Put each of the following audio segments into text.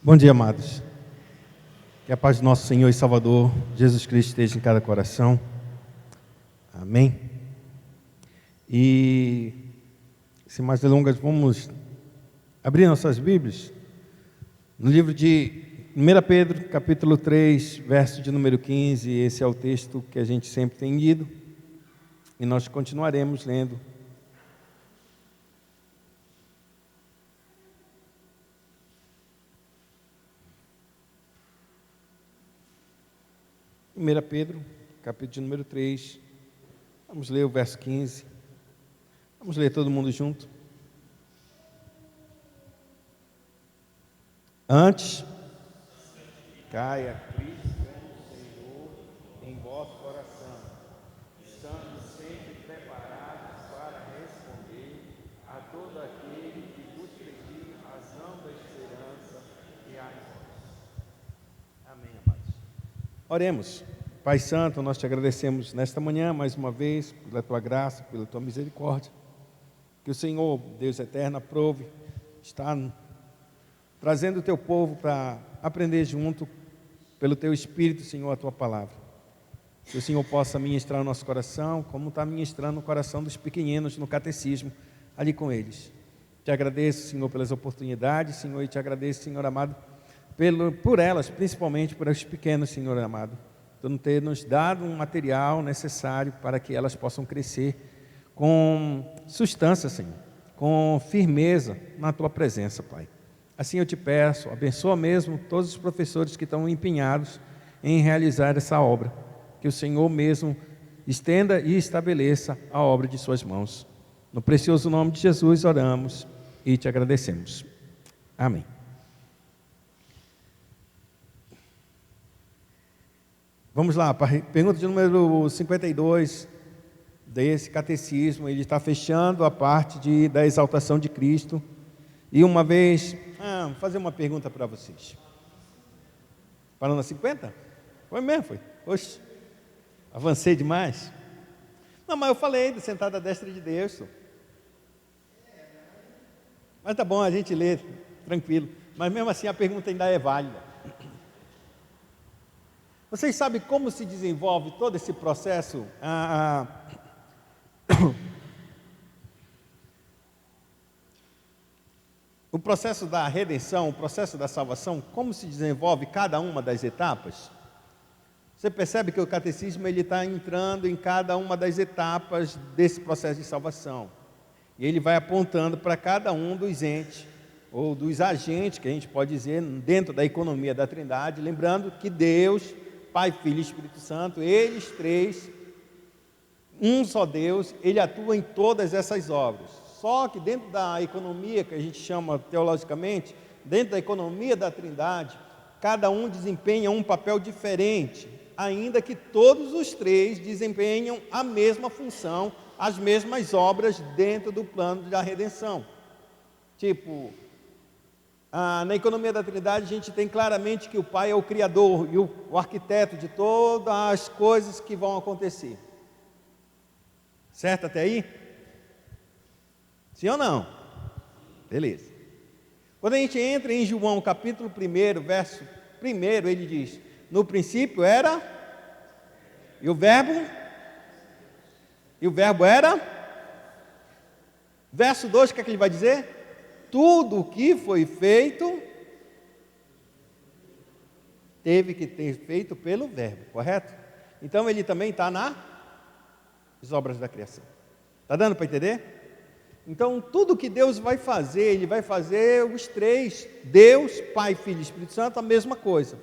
Bom dia, amados. Que a paz do nosso Senhor e Salvador Jesus Cristo esteja em cada coração. Amém. E, sem mais delongas, vamos abrir nossas Bíblias no livro de 1 Pedro, capítulo 3, verso de número 15. Esse é o texto que a gente sempre tem lido e nós continuaremos lendo. Primeira Pedro, capítulo de número 3, vamos ler o verso 15, vamos ler todo mundo junto. Antes, caia Cristo como Senhor em vosso coração, estando sempre preparados para responder a todo aquele que vos pedir razão da esperança e há em vós. Amém, amados. Oremos. Pai Santo, nós te agradecemos nesta manhã, mais uma vez, pela tua graça, pela tua misericórdia. Que o Senhor, Deus eterno, aprove, está trazendo o teu povo para aprender junto, pelo teu Espírito, Senhor, a tua palavra. Que o Senhor possa ministrar o nosso coração, como está ministrando o coração dos pequeninos no catecismo, ali com eles. Te agradeço, Senhor, pelas oportunidades, Senhor, e te agradeço, Senhor amado, por elas, principalmente por os pequenos, Senhor amado. Tu não ter nos dado um material necessário para que elas possam crescer com substância, Senhor, com firmeza na Tua presença, Pai. Assim eu te peço, abençoa mesmo todos os professores que estão empenhados em realizar essa obra. Que o Senhor mesmo estenda e estabeleça a obra de Suas mãos. No precioso nome de Jesus oramos e te agradecemos. Amém. Vamos lá, pergunta de número 52 desse catecismo. Ele está fechando a parte da exaltação de Cristo. E uma vez, vou fazer uma pergunta para vocês. Parou na 50? Foi mesmo, foi? Oxe, avancei demais. Não, mas eu falei de sentada à destra de Deus. Mas tá bom, a gente lê, tranquilo. Mas mesmo assim a pergunta ainda é válida. Vocês sabem como se desenvolve todo esse processo? O processo da redenção, o processo da salvação, como se desenvolve cada uma das etapas? Você percebe que o catecismo ele está entrando em cada uma das etapas desse processo de salvação. E ele vai apontando para cada um dos entes, ou dos agentes, que a gente pode dizer, dentro da economia da Trindade, lembrando que Deus, Pai, Filho e Espírito Santo, eles três, um só Deus, ele atua em todas essas obras. Só que dentro da economia, que a gente chama teologicamente, dentro da economia da Trindade, cada um desempenha um papel diferente, ainda que todos os três desempenham a mesma função, as mesmas obras dentro do plano da redenção. Tipo, na economia da Trindade a gente tem claramente que o Pai é o Criador e o arquiteto de todas as coisas que vão acontecer. Certo até aí? Sim ou não? Beleza. Quando a gente entra em João capítulo 1, verso 1, ele diz: no princípio era, e o verbo era, verso 2, o que é que ele vai dizer? Tudo o que foi feito, teve que ter feito pelo verbo, correto? Então ele também está nas obras da criação. Está dando para entender? Então tudo que Deus vai fazer, Ele vai fazer os três, Deus, Pai, Filho e Espírito Santo, a mesma coisa.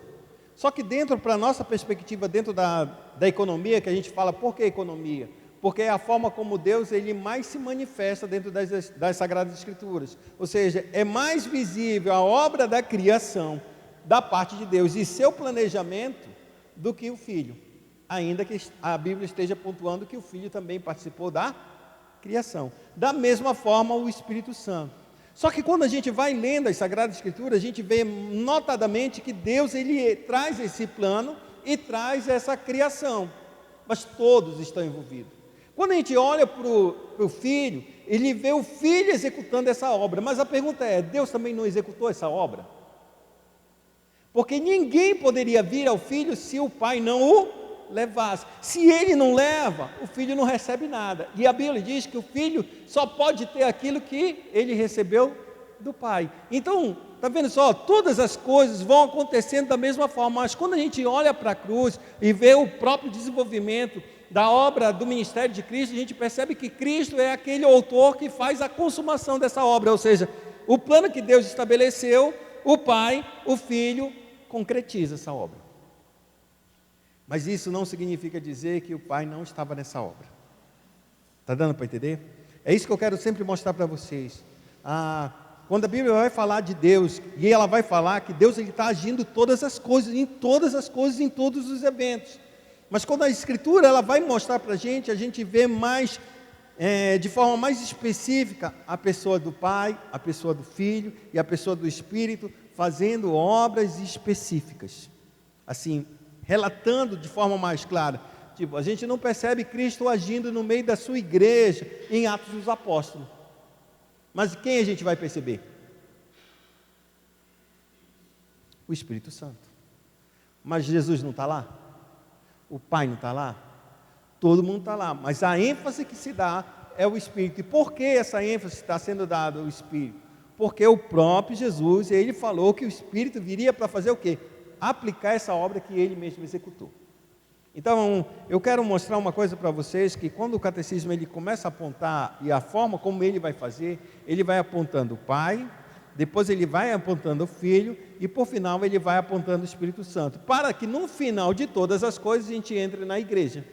Só que dentro, para a nossa perspectiva, dentro da economia, que a gente fala, por que economia? Porque é a forma como Deus ele mais se manifesta dentro das Sagradas Escrituras. Ou seja, é mais visível a obra da criação da parte de Deus e seu planejamento do que o Filho. Ainda que a Bíblia esteja pontuando que o Filho também participou da criação. Da mesma forma o Espírito Santo. Só que quando a gente vai lendo as Sagradas Escrituras, a gente vê notadamente que Deus ele traz esse plano e traz essa criação. Mas todos estão envolvidos. Quando a gente olha para o Filho, ele vê o Filho executando essa obra. Mas a pergunta é, Deus também não executou essa obra? Porque ninguém poderia vir ao filho se o pai não o levasse. Se ele não leva, o filho não recebe nada. E a Bíblia diz que o filho só pode ter aquilo que ele recebeu do pai. Então, está vendo só? Todas as coisas vão acontecendo da mesma forma. Mas quando a gente olha para a cruz e vê o próprio desenvolvimento da obra do ministério de Cristo, a gente percebe que Cristo é aquele autor que faz a consumação dessa obra. Ou seja, o plano que Deus estabeleceu, o Pai, o Filho, concretiza essa obra. Mas isso não significa dizer que o Pai não estava nessa obra. Está dando para entender? É isso que eu quero sempre mostrar para vocês. Quando a Bíblia vai falar de Deus, e ela vai falar que Deus está agindo todas as coisas, em todas as coisas, em todos os eventos. Mas quando a Escritura ela vai mostrar para a gente vê mais, de forma mais específica, a pessoa do Pai, a pessoa do Filho e a pessoa do Espírito, fazendo obras específicas, assim, relatando de forma mais clara. Tipo, a gente não percebe Cristo agindo no meio da sua igreja, em Atos dos Apóstolos. Mas quem a gente vai perceber? O Espírito Santo. Mas Jesus não está lá? O Pai não está lá? Todo mundo está lá, mas a ênfase que se dá é o Espírito. E por que essa ênfase está sendo dada ao Espírito? Porque o próprio Jesus, ele falou que o Espírito viria para fazer o quê? Aplicar essa obra que ele mesmo executou. Então, eu quero mostrar uma coisa para vocês, que quando o catecismo ele começa a apontar, e a forma como ele vai fazer, ele vai apontando o Pai, depois ele vai apontando o Filho, e por final ele vai apontando o Espírito Santo, para que no final de todas as coisas a gente entre na igreja,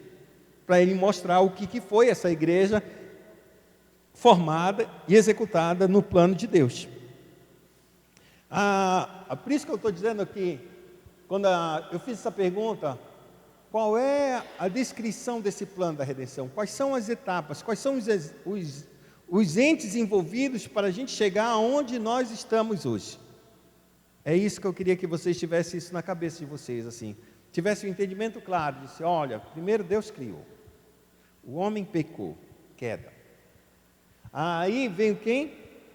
para ele mostrar o que foi essa igreja formada e executada no plano de Deus. Por isso que eu estou dizendo aqui, quando eu fiz essa pergunta, qual é a descrição desse plano da redenção? Quais são as etapas? Quais são os entes envolvidos para a gente chegar aonde nós estamos hoje? É isso que eu queria que vocês tivessem isso na cabeça de vocês, assim, tivessem um entendimento claro, disse, olha, primeiro Deus criou, o homem pecou, queda. Aí vem quem?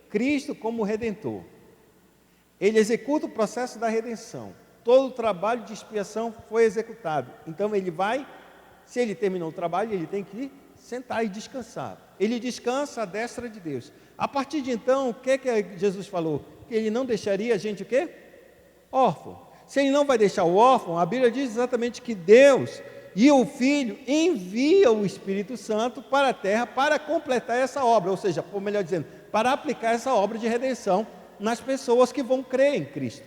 Cristo como Redentor. Ele executa o processo da redenção. Todo o trabalho de expiação foi executado. Então ele vai, se ele terminou o trabalho, ele tem que sentar e descansar. Ele descansa à destra de Deus. A partir de então, o que Jesus falou? Que ele não deixaria a gente o quê? Órfão. Se ele não vai deixar o órfão, a Bíblia diz exatamente que Deus e o Filho envia o Espírito Santo para a terra para completar essa obra, ou seja, ou melhor dizendo, para aplicar essa obra de redenção nas pessoas que vão crer em Cristo.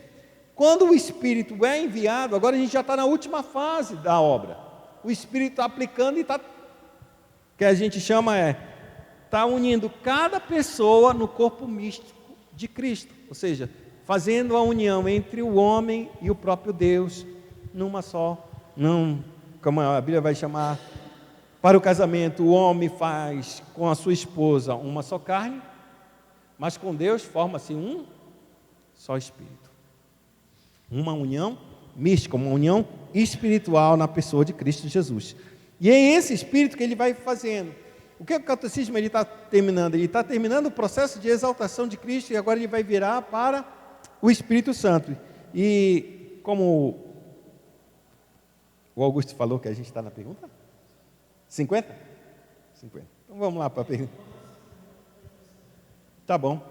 Quando o Espírito é enviado, agora a gente já está na última fase da obra. O Espírito está aplicando e está, que a gente chama está unindo cada pessoa no corpo místico de Cristo. Ou seja, fazendo a união entre o homem e o próprio Deus, numa só, como a Bíblia vai chamar, para o casamento, o homem faz com a sua esposa uma só carne, mas com Deus forma-se um só Espírito. Uma união mística, uma união espiritual na pessoa de Cristo Jesus. E é esse Espírito que ele vai fazendo. O que o catecismo está terminando? Ele está terminando o processo de exaltação de Cristo e agora ele vai virar para o Espírito Santo. E como o Augusto falou que a gente está na pergunta? 50? 50. Então vamos lá para a pergunta. Tá bom.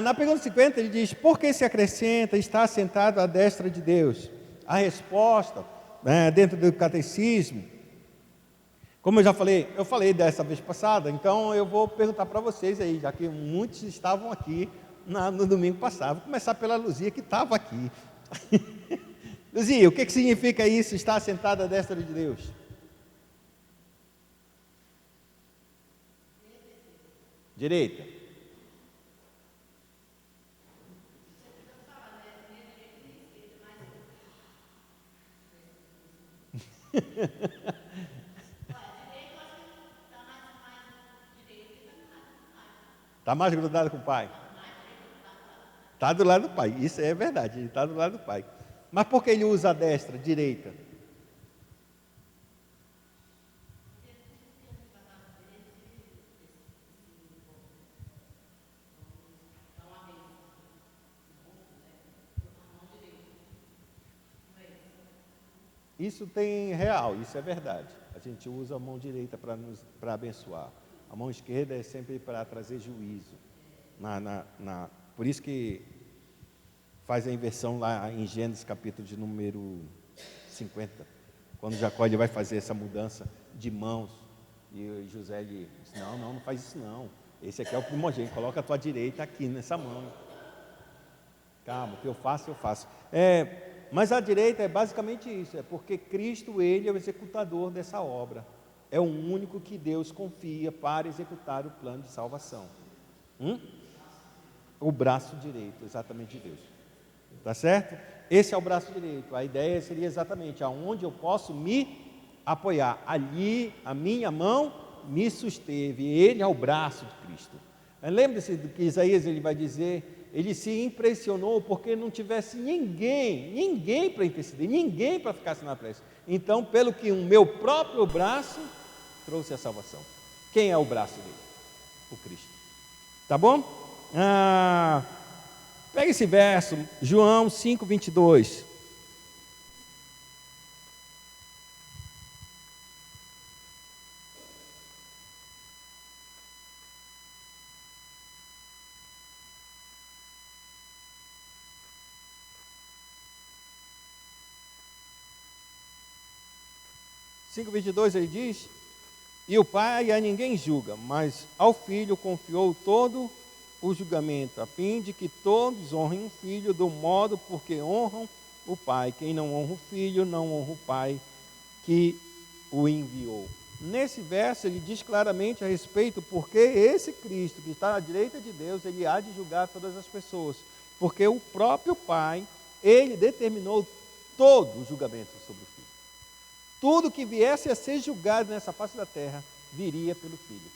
Na pergunta 50 ele diz, por que se acrescenta, está assentado à destra de Deus? A resposta, dentro do catecismo, como eu já falei, eu falei dessa vez passada, então eu vou perguntar para vocês aí, já que muitos estavam aqui no domingo passado. Vou começar pela Luzia, que estava aqui. Luzia, o que significa isso, estar assentado à destra de Deus? Direita. Está mais grudado com o pai? Está do lado do pai, isso é verdade, ele está do lado do pai. Mas por que ele usa a destra, direita? Isso tem real, isso é verdade. A gente usa a mão direita para abençoar. A mão esquerda é sempre para trazer juízo. Por isso que faz a inversão lá em Gênesis capítulo de número 50. Quando Jacó ele vai fazer essa mudança de mãos. E José ele disse, não faz isso não. Esse aqui é o primogênito, coloca a tua direita aqui nessa mão. Calma, o que eu faço, eu faço. Mas a direita é basicamente isso, é porque Cristo, ele é o executador dessa obra. É o único que Deus confia para executar o plano de salvação. O braço direito, exatamente, de Deus. Tá certo? Esse é o braço direito. A ideia seria exatamente aonde eu posso me apoiar. Ali, a minha mão me susteve. Ele é o braço de Cristo. Lembre-se do que Isaías ele vai dizer. Ele se impressionou porque não tivesse ninguém para interceder, ninguém para ficar na frente. Então, pelo que o meu próprio braço trouxe a salvação. Quem é o braço dele? O Cristo. Tá bom? Pega esse verso, João 5:22. Ele diz: e o Pai a ninguém julga, mas ao Filho confiou todo o julgamento, a fim de que todos honrem o Filho do modo porque honram o Pai. Quem não honra o Filho, não honra o Pai que o enviou. Nesse verso ele diz claramente a respeito porque esse Cristo que está à direita de Deus, ele há de julgar todas as pessoas, porque o próprio Pai, ele determinou todo o julgamento sobre o Filho. Tudo que viesse a ser julgado nessa face da terra, viria pelo Filho.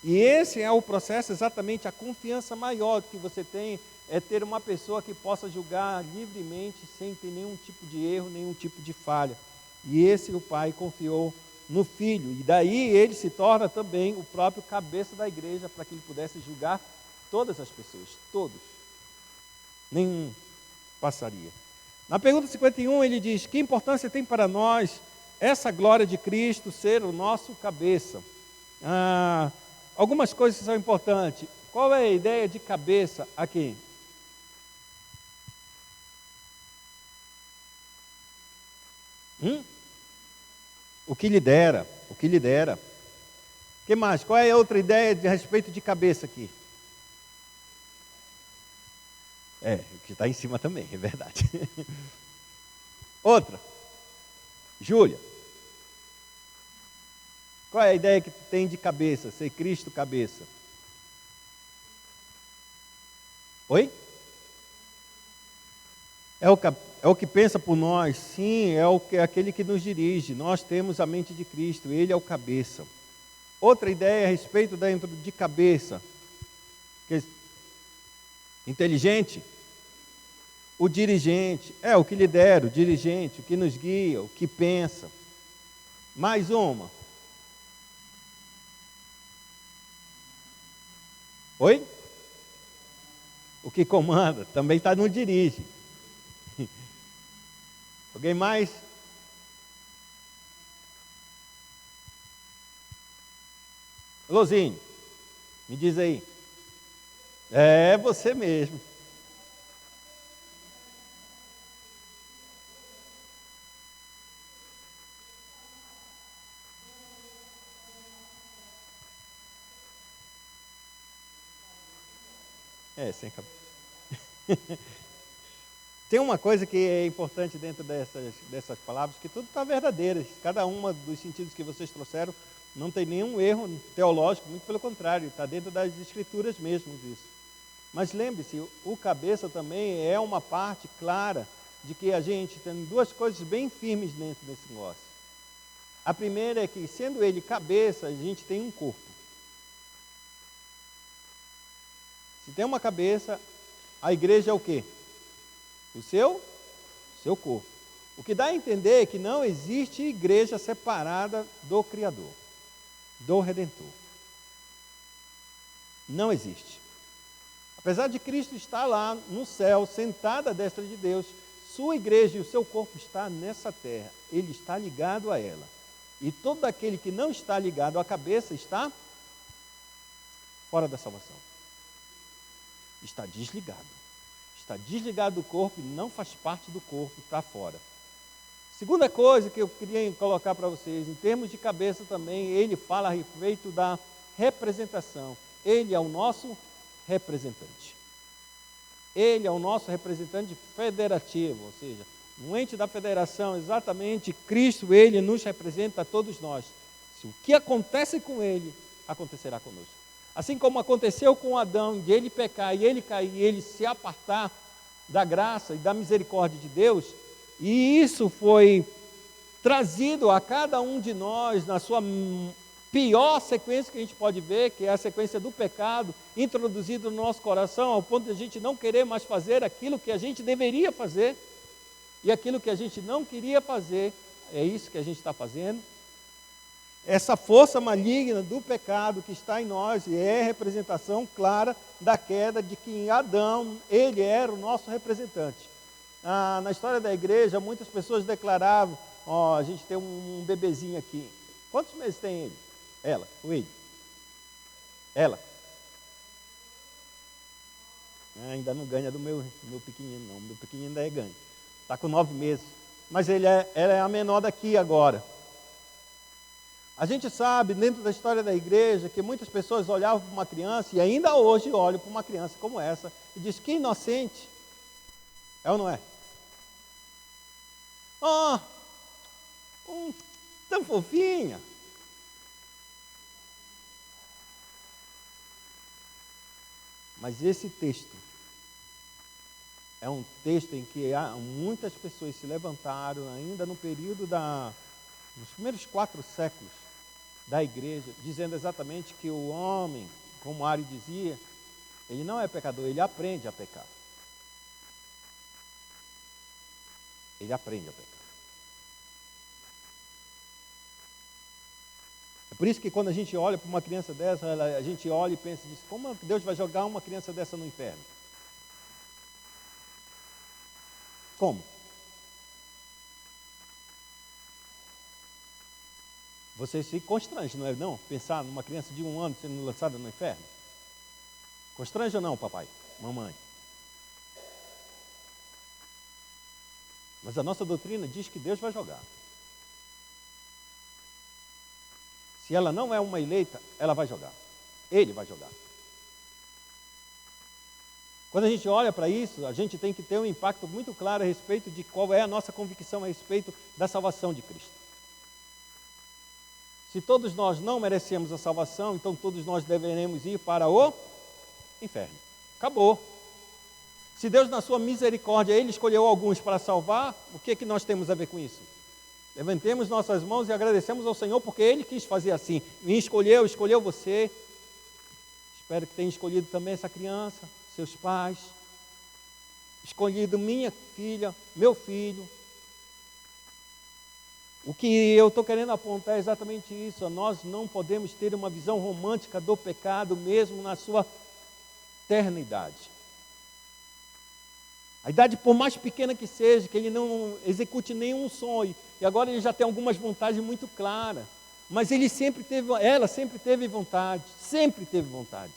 E esse é o processo, exatamente, a confiança maior que você tem, é ter uma pessoa que possa julgar livremente, sem ter nenhum tipo de erro, nenhum tipo de falha. E esse o Pai confiou no Filho, e daí ele se torna também o próprio cabeça da igreja, para que ele pudesse julgar todas as pessoas, todos. Nenhum passaria. Na pergunta 51 ele diz, que importância tem para nós essa glória de Cristo ser o nosso cabeça? Algumas coisas são importantes. Qual é a ideia de cabeça aqui? O que lidera, o que lidera. O que mais? Qual é a outra ideia a respeito de cabeça aqui? O que está em cima também, é verdade. Outra. Júlia. Qual é a ideia que tu tem de cabeça? Ser Cristo cabeça. Oi? É o que pensa por nós, sim, é aquele que nos dirige. Nós temos a mente de Cristo, ele é o cabeça. Outra ideia a respeito dentro de cabeça. Inteligente? O dirigente, o que lidera, o dirigente, o que nos guia, o que pensa. Mais uma. Oi? O que comanda, também está no dirige. Alguém mais? Lozinho, me diz aí. É você mesmo. Sem cabeça. Tem uma coisa que é importante dentro dessas palavras, que tudo está verdadeiro. Cada uma dos sentidos que vocês trouxeram não tem nenhum erro teológico, muito pelo contrário, está dentro das escrituras mesmo disso. Mas lembre-se, o cabeça também é uma parte clara de que a gente tem duas coisas bem firmes dentro desse negócio. A primeira é que, sendo ele cabeça, a gente tem um corpo. Se tem uma cabeça, a igreja é o quê? O seu corpo. O que dá a entender é que não existe igreja separada do Criador, do Redentor. Não existe. Apesar de Cristo estar lá no céu, sentado à destra de Deus, sua igreja e o seu corpo está nessa terra, ele está ligado a ela. E todo aquele que não está ligado à cabeça está fora da salvação. Está desligado. Está desligado do corpo e não faz parte do corpo, está fora. Segunda coisa que eu queria colocar para vocês, em termos de cabeça também, ele fala a respeito da representação. Ele é o nosso representante. Ele é o nosso representante federativo, ou seja, um ente da federação, exatamente, Cristo, ele nos representa a todos nós. Se o que acontece com ele, acontecerá conosco. Assim como aconteceu com Adão, de ele pecar e ele cair, e ele se apartar da graça e da misericórdia de Deus, e isso foi trazido a cada um de nós na sua pior sequência que a gente pode ver, que é a sequência do pecado, introduzido no nosso coração, ao ponto de a gente não querer mais fazer aquilo que a gente deveria fazer, e aquilo que a gente não queria fazer, é isso que a gente está fazendo. Essa força maligna do pecado que está em nós, e é representação clara da queda, de que em Adão, ele era o nosso representante. Na história da igreja, muitas pessoas declaravam, a gente tem um bebezinho aqui. Quantos meses tem ele? Ela, ou ele? Ela. Ainda não ganha do meu pequenino, não. Meu pequenino ainda ganha. Está com 9 meses. Mas ela é a menor daqui agora. A gente sabe, dentro da história da igreja, que muitas pessoas olhavam para uma criança, e ainda hoje olham para uma criança como essa, e dizem, que inocente. É ou não é? Tão fofinha. Mas esse texto é um texto em que muitas pessoas se levantaram ainda no período nos primeiros 4 séculos da igreja, dizendo exatamente que o homem, como Ari dizia, ele não é pecador, ele aprende a pecar. Ele aprende a pecar. É por isso que quando a gente olha para uma criança dessa, a gente olha e pensa, diz, como Deus vai jogar uma criança dessa no inferno? Como? Você se constrange, não é não? Pensar numa criança de 1 ano sendo lançada no inferno? Constrange ou não, papai? Mamãe? Mas a nossa doutrina diz que Deus vai jogar. Se ela não é uma eleita, ela vai jogar. Ele vai jogar. Quando a gente olha para isso, a gente tem que ter um impacto muito claro a respeito de qual é a nossa convicção a respeito da salvação de Cristo. Se todos nós não merecemos a salvação, então todos nós deveremos ir para o inferno. Acabou. Se Deus, na sua misericórdia, Ele escolheu alguns para salvar, o que é que nós temos a ver com isso? Levantemos nossas mãos e agradecemos ao Senhor, porque Ele quis fazer assim. Me escolheu você. Espero que tenha escolhido também essa criança, seus pais. Escolhido minha filha, meu filho. O que eu estou querendo apontar é exatamente isso. Nós não podemos ter uma visão romântica do pecado, mesmo na sua eternidade. A idade, por mais pequena que seja, que ele não execute nenhum sonho, e agora ele já tem algumas vontades muito claras, mas ela sempre teve vontade, sempre teve vontade.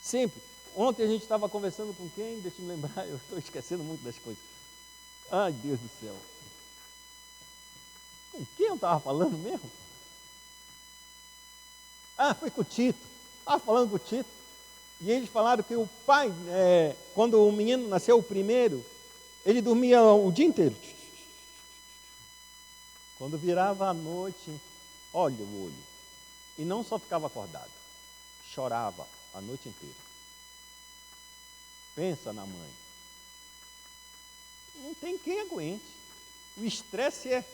Sempre. Ontem a gente estava conversando com quem? Deixa eu me lembrar, eu estou esquecendo muito das coisas. Ai, Deus do céu. Com quem eu estava falando mesmo? Foi com o Tito. Estava falando com o Tito. E eles falaram que o pai, quando o menino nasceu o primeiro, ele dormia o dia inteiro. Quando virava a noite, olha o olho. E não só ficava acordado, chorava a noite inteira. Pensa na mãe. Não tem quem aguente. O estresse é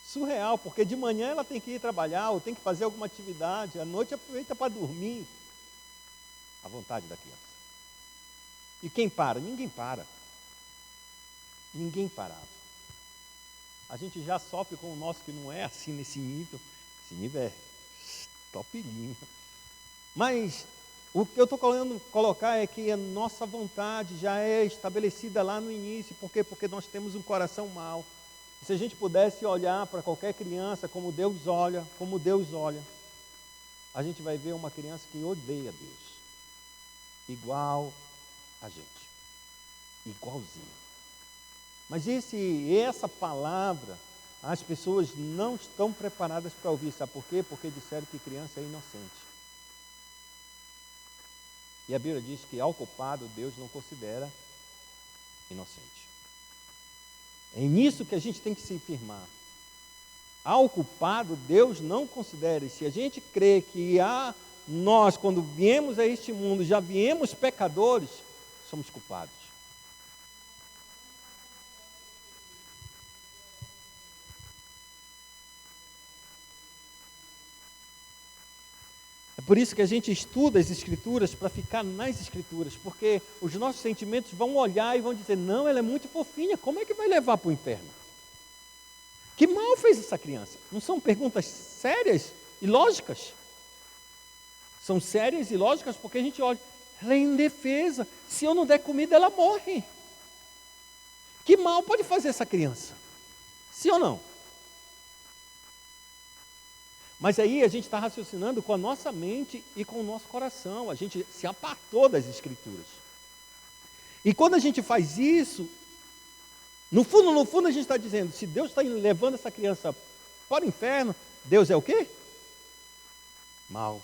surreal, porque de manhã ela tem que ir trabalhar, ou tem que fazer alguma atividade, à noite aproveita para dormir. A vontade da criança. E quem para? Ninguém para. Ninguém parava. A gente já sofre com o nosso que não é assim nesse nível. Esse nível é top linha. Mas O que eu estou querendo colocar é que a nossa vontade já é estabelecida lá no início. Por quê? Porque nós temos um coração mau. Se a gente pudesse olhar para qualquer criança como Deus olha, a gente vai ver uma criança que odeia Deus, igual a gente, igualzinho. Mas essa palavra, as pessoas não estão preparadas para ouvir. Sabe por quê? Porque disseram que criança é inocente. E a Bíblia diz que ao culpado Deus não considera inocente. É nisso que a gente tem que se firmar. Ao culpado Deus não considera. E se a gente crê que nós, quando viemos a este mundo, já viemos pecadores, somos culpados. É por isso que a gente estuda as Escrituras, para ficar nas Escrituras, porque os nossos sentimentos vão olhar e vão dizer, não, ela é muito fofinha, como é que vai levar para o inferno? Que mal fez essa criança? Não são perguntas sérias e lógicas? São sérias e lógicas porque a gente olha, ela é indefesa, se eu não der comida ela morre. Que mal pode fazer essa criança? Sim ou não? Mas aí a gente está raciocinando com a nossa mente e com o nosso coração. A gente se apartou das Escrituras. E quando a gente faz isso, no fundo a gente está dizendo, se Deus está levando essa criança para o inferno, Deus é o quê? Mal.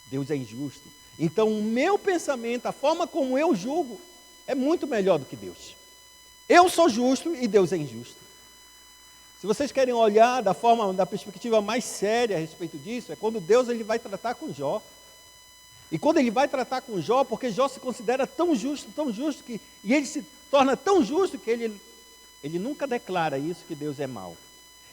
Deus é injusto. Então o meu pensamento, a forma como eu julgo, é muito melhor do que Deus. Eu sou justo e Deus é injusto. Se vocês querem olhar da perspectiva mais séria a respeito disso, é quando Deus ele vai tratar com Jó. E quando ele vai tratar com Jó, porque Jó se considera tão justo, e ele se torna tão justo que ele nunca declara isso, que Deus é mau.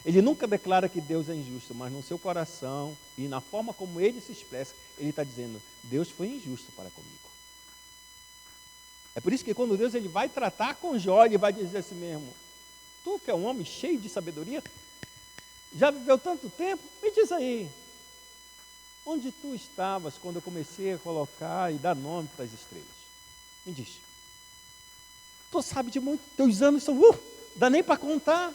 Ele nunca declara que Deus é injusto, mas no seu coração e na forma como ele se expressa, ele está dizendo, Deus foi injusto para comigo. É por isso que quando Deus ele vai tratar com Jó, ele vai dizer assim mesmo, tu que é um homem cheio de sabedoria, já viveu tanto tempo, me diz aí, onde tu estavas quando eu comecei a colocar e dar nome para as estrelas? Me diz. Tu sabe de muito, teus anos são, dá nem para contar.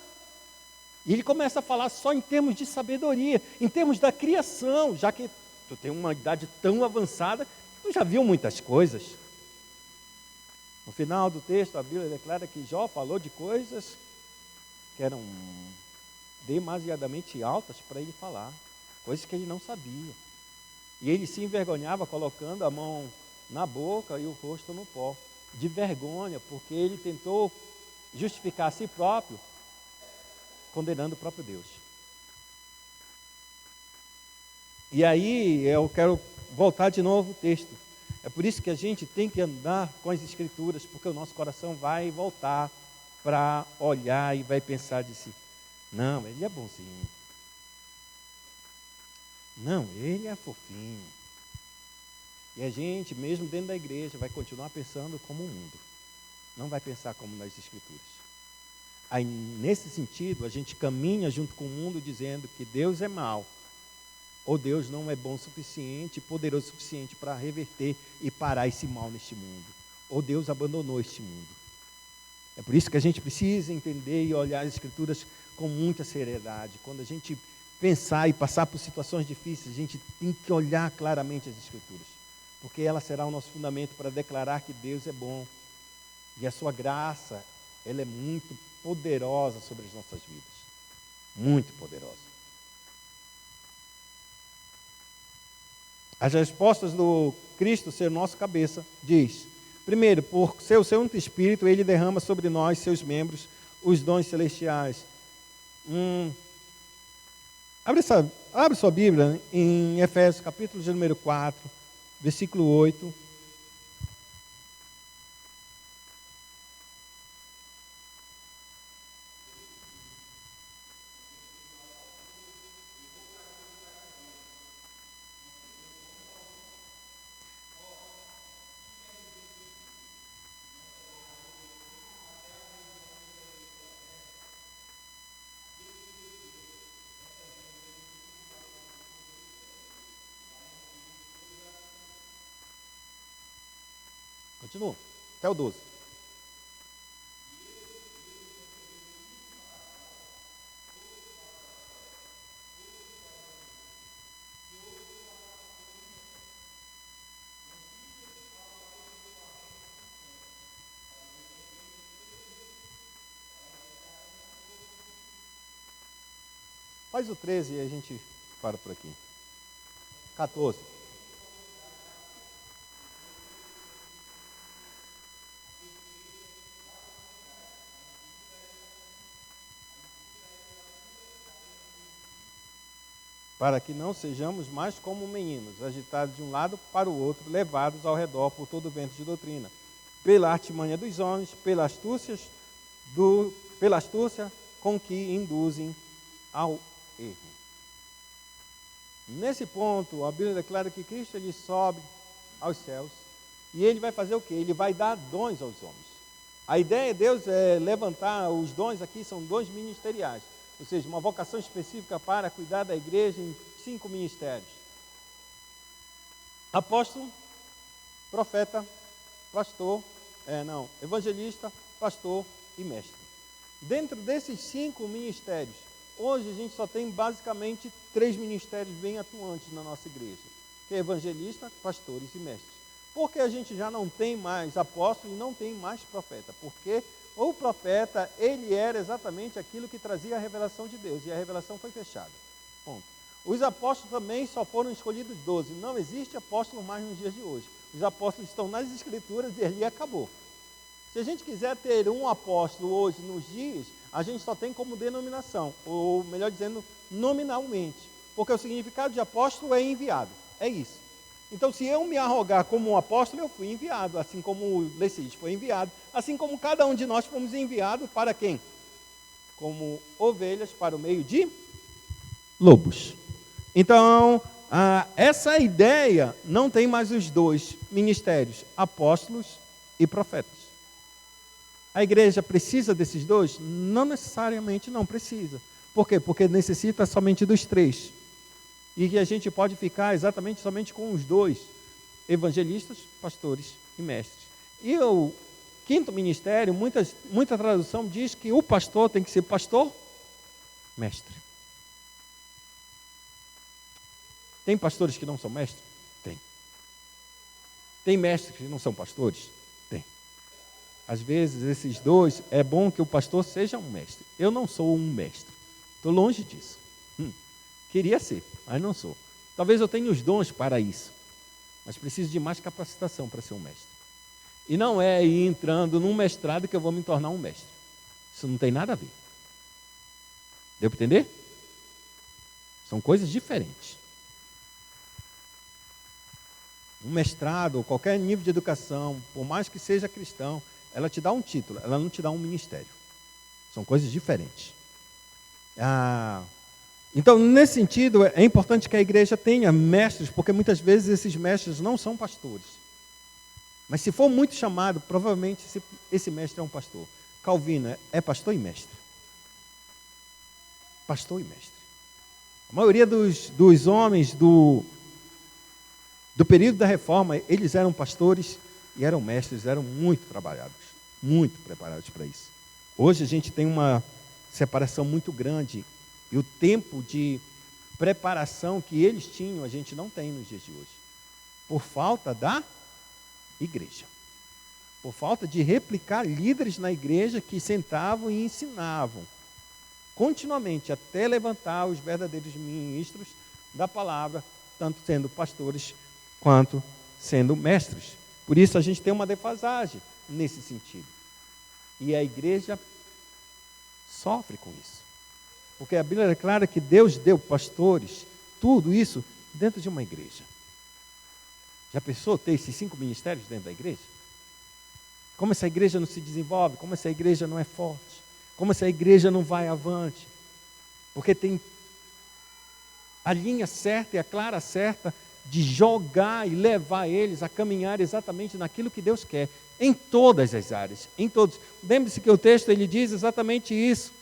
E ele começa a falar só em termos de sabedoria, em termos da criação, já que tu tem uma idade tão avançada, tu já viu muitas coisas. No final do texto, a Bíblia declara que Jó falou de coisas que eram demasiadamente altas para ele falar, coisas que ele não sabia. E ele se envergonhava colocando a mão na boca e o rosto no pó, de vergonha, porque ele tentou justificar a si próprio, condenando o próprio Deus. E aí eu quero voltar de novo o texto. É por isso que a gente tem que andar com as Escrituras, porque o nosso coração vai voltar para olhar e vai pensar de si, não, ele é bonzinho. Não, ele é fofinho. E a gente, mesmo dentro da igreja, vai continuar pensando como o mundo. Não vai pensar como nas Escrituras. Aí, nesse sentido, a gente caminha junto com o mundo dizendo que Deus é mau. Ou Deus não é bom o suficiente, poderoso o suficiente para reverter e parar esse mal neste mundo. Ou Deus abandonou este mundo. É por isso que a gente precisa entender e olhar as Escrituras com muita seriedade. Quando a gente pensar e passar por situações difíceis, a gente tem que olhar claramente as Escrituras. Porque ela será o nosso fundamento para declarar que Deus é bom. E a sua graça, ela é muito poderosa sobre as nossas vidas. Muito poderosa. As respostas do Cristo ser nosso cabeça, diz, primeiro, por seu Santo Espírito, ele derrama sobre nós, seus membros, os dons celestiais. Abre sua Bíblia em Efésios, capítulo de número 4, versículo 8. Continua, até o 12. Faz o 13 e a gente para por aqui. 14. Para que não sejamos mais como meninos, agitados de um lado para o outro, levados ao redor por todo o vento de doutrina, pela artimanha dos homens, pela astúcia com que induzem ao erro. Nesse ponto, a Bíblia declara que Cristo ele sobe aos céus e ele vai fazer o quê? Ele vai dar dons aos homens. A ideia de Deus é levantar os dons aqui, são dons ministeriais, ou seja, uma vocação específica para cuidar da igreja em 5 ministérios: apóstolo, profeta, pastor, evangelista, pastor e mestre. Dentro desses 5 ministérios, hoje a gente só tem basicamente 3 ministérios bem atuantes na nossa igreja, que é evangelista, pastores e mestres. Porque a gente já não tem mais apóstolo e não tem mais profeta, porque o profeta, ele era exatamente aquilo que trazia a revelação de Deus, e a revelação foi fechada. Ponto. Os apóstolos também só foram escolhidos 12, não existe apóstolo mais nos dias de hoje. Os apóstolos estão nas escrituras e ali acabou. Se a gente quiser ter um apóstolo hoje nos dias, a gente só tem como denominação, ou melhor dizendo, nominalmente, porque o significado de apóstolo é enviado, é isso. Então, se eu me arrogar como um apóstolo, eu fui enviado, assim como o Lecis foi enviado, assim como cada um de nós fomos enviados para quem? Como ovelhas para o meio de lobos. Então, essa ideia não tem mais os 2 ministérios, apóstolos e profetas. A igreja precisa desses 2? Não necessariamente não precisa. Por quê? Porque necessita somente dos 3. E que a gente pode ficar exatamente somente com os 2, evangelistas, pastores e mestres. E o 5º ministério, muita tradução diz que o pastor tem que ser pastor, mestre. Tem pastores que não são mestres? Tem. Tem mestres que não são pastores? Tem. Às vezes, esses 2, é bom que o pastor seja um mestre. Eu não sou um mestre. Estou longe disso. Queria ser, mas não sou. Talvez eu tenha os dons para isso, mas preciso de mais capacitação para ser um mestre. E não é ir entrando num mestrado que eu vou me tornar um mestre. Isso não tem nada a ver. Deu para entender? São coisas diferentes. Um mestrado ou qualquer nível de educação, por mais que seja cristão, ela te dá um título, ela não te dá um ministério. São coisas diferentes. Então, nesse sentido, é importante que a igreja tenha mestres, porque muitas vezes esses mestres não são pastores. Mas se for muito chamado, provavelmente esse mestre é um pastor. Calvino é pastor e mestre. Pastor e mestre. A maioria dos homens do período da Reforma, eles eram pastores e eram mestres, eram muito trabalhados, muito preparados para isso. Hoje a gente tem uma separação muito grande e o tempo de preparação que eles tinham, a gente não tem nos dias de hoje. Por falta da igreja. Por falta de replicar líderes na igreja que sentavam e ensinavam continuamente até levantar os verdadeiros ministros da palavra, tanto sendo pastores quanto sendo mestres. Por isso a gente tem uma defasagem nesse sentido. E a igreja sofre com isso. Porque a Bíblia declara que Deus deu pastores, tudo isso dentro de uma igreja. Já pensou ter esses 5 ministérios dentro da igreja? Como essa igreja não se desenvolve, como essa igreja não é forte, como essa igreja não vai avante. Porque tem a linha certa e a clara certa de jogar e levar eles a caminhar exatamente naquilo que Deus quer, em todas as áreas, em todos. Lembre-se que o texto ele diz exatamente isso.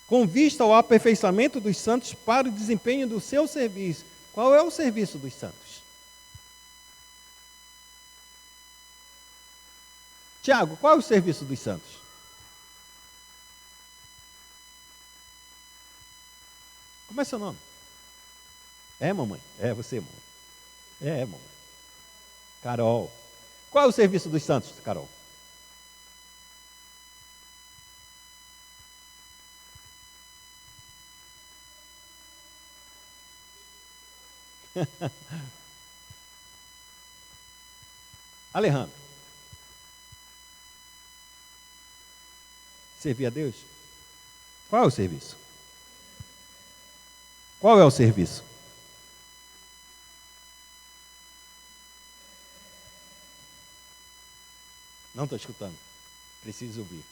Com vista ao aperfeiçoamento dos santos para o desempenho do seu serviço. Qual é o serviço dos santos? Tiago, qual é o serviço dos santos? Como é seu nome? É, mamãe? É você, mamãe. É, mamãe. Carol. Qual é o serviço dos santos, Carol? Alejandro. Servir a Deus? Qual é o serviço? Qual é o serviço? Não estou escutando. Preciso ouvir.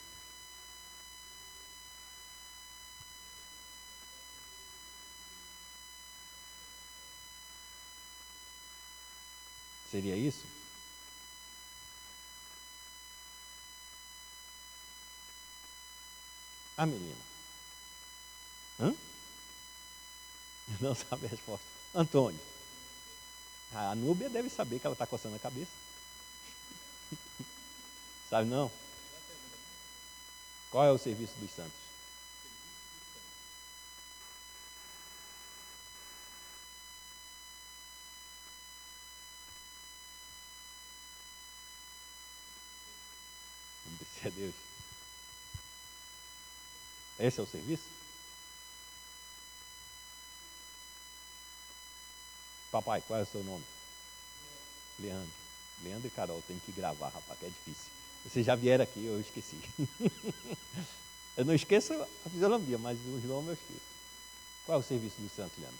Seria isso? A menina. Hã? Não sabe a resposta. Antônio. A Núbia deve saber que ela está coçando a cabeça. Sabe não? Qual é o serviço dos santos? Obedecer a Deus. Esse é o serviço? Papai, qual é o seu nome? Leandro. Leandro e Carol, tem que gravar, rapaz, que é difícil. Vocês já vieram aqui, eu esqueci. Eu não esqueço a fisionomia, mas os nomes eu esqueço. Qual é o serviço do santo, Leandro?